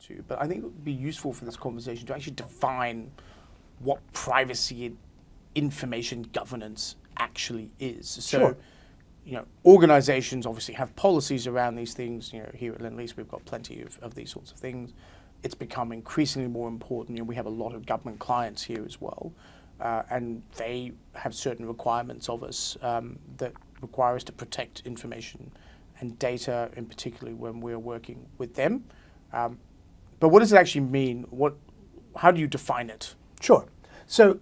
to, but I think it would be useful for this conversation to actually define what privacy information governance actually is. So, organizations obviously have policies around these things. Here at Lend-Lease, we've got plenty of these sorts of things. It's become increasingly more important. We have a lot of government clients here as well, and they have certain requirements of us that require us to protect information and data, in particular when we're working with them. But what does it actually mean? How do you define it? Sure. So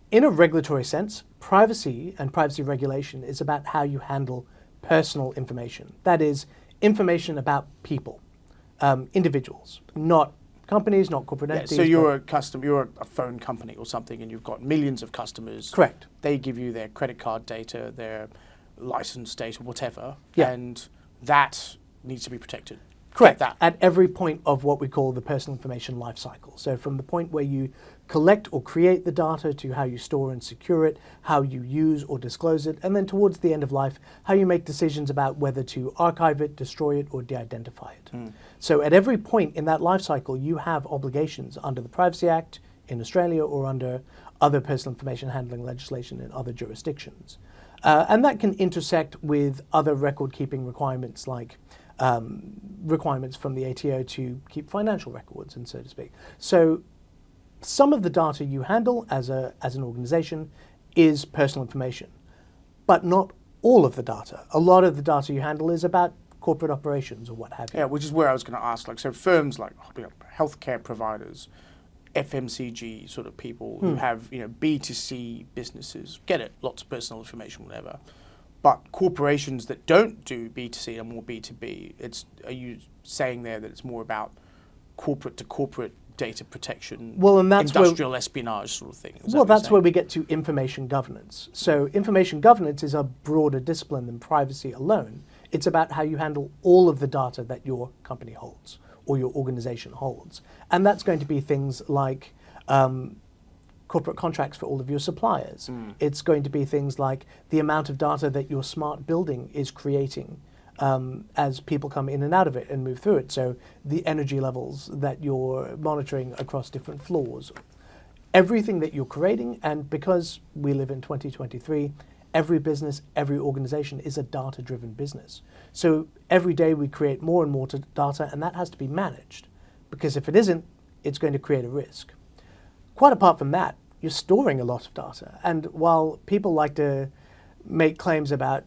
in a regulatory sense, privacy and privacy regulation is about how you handle personal information. That is, information about people, individuals, not companies, not corporate entities. So you're a phone company or something, and you've got millions of customers. Correct. They give you their credit card data, their license data, whatever, yeah. And that needs to be protected. Correct. At every point of what we call the personal information life cycle. So from the point where you collect or create the data to how you store and secure it, how you use or disclose it, and then towards the end of life, how you make decisions about whether to archive it, destroy it, or de-identify it. So at every point in that life cycle, you have obligations under the Privacy Act in Australia or under other personal information handling legislation in other jurisdictions. And that can intersect with other record-keeping requirements like requirements from the ATO to keep financial records, and so to speak. So some of the data you handle as an organization is personal information, but not all of the data. A lot of the data you handle is about corporate operations or what have you. Yeah, which is where I was going to ask. So firms like healthcare providers, FMCG sort of people who have B2C businesses, get it, lots of personal information, whatever. But corporations that don't do B2C and more B2B, are you saying there that it's more about corporate to corporate data protection, and that's industrial espionage sort of thing? That's where we get to information governance. So information governance is a broader discipline than privacy alone. It's about how you handle all of the data that your company holds or your organization holds. And that's going to be things like corporate contracts for all of your suppliers. It's going to be things like the amount of data that your smart building is creating as people come in and out of it and move through it. So the energy levels that you're monitoring across different floors. Everything that you're creating, and because we live in 2023, every business, every organization is a data-driven business. So every day we create more and more data, and that has to be managed. Because if it isn't, it's going to create a risk. Quite apart from that, you're storing a lot of data. And while people like to make claims about,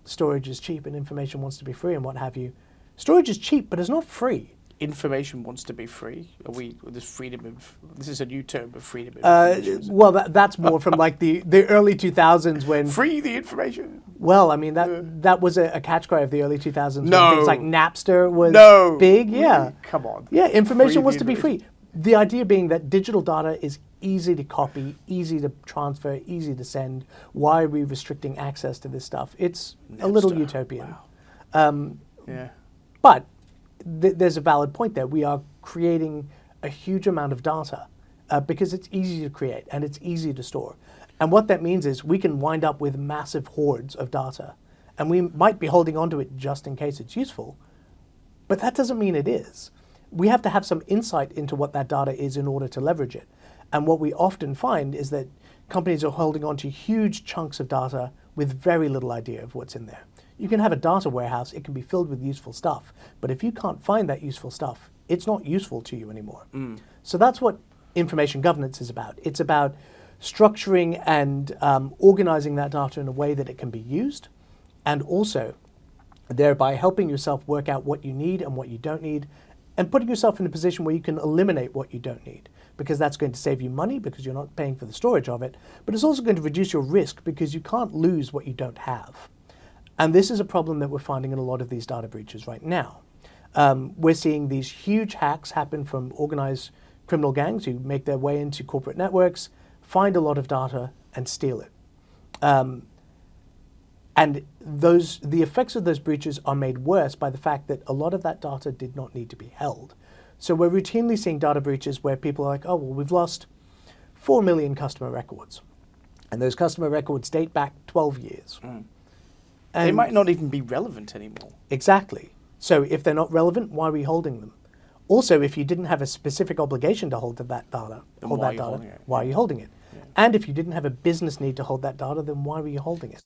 storage is cheap and information wants to be free and what have you, storage is cheap, but it's not free. Information wants to be free? This is a new term of freedom of information. Well, that's more from like the early 2000s when... Free the information? Well, I mean, that was a catch cry of the early 2000s. No. When things like Napster was big. Yeah. Come on. Yeah, information wants to be free. The idea being that digital data is easy to copy, easy to transfer, easy to send. Why are we restricting access to this stuff? It's a little utopian. Wow. Yeah. But there's a valid point there. We are creating a huge amount of data because it's easy to create and it's easy to store. And what that means is we can wind up with massive hordes of data, and we might be holding onto it just in case it's useful, but that doesn't mean it is. We have to have some insight into what that data is in order to leverage it. And what we often find is that companies are holding on to huge chunks of data with very little idea of what's in there. You can have a data warehouse, it can be filled with useful stuff, but if you can't find that useful stuff, it's not useful to you anymore. So that's what information governance is about. It's about structuring and organizing that data in a way that it can be used, and also thereby helping yourself work out what you need and what you don't need, and putting yourself in a position where you can eliminate what you don't need, because that's going to save you money because you're not paying for the storage of it, but it's also going to reduce your risk because you can't lose what you don't have. And this is a problem that we're finding in a lot of these data breaches right now. We're seeing these huge hacks happen from organized criminal gangs who make their way into corporate networks, find a lot of data, and steal it. And the effects of those breaches are made worse by the fact that a lot of that data did not need to be held. So we're routinely seeing data breaches where people are like, oh, well, we've lost 4 million customer records. And those customer records date back 12 years. And they might not even be relevant anymore. Exactly. So if they're not relevant, why are we holding them? Also, if you didn't have a specific obligation to hold that data, Then why are you holding it? why are you holding it? And if you didn't have a business need to hold that data, then why were you holding it?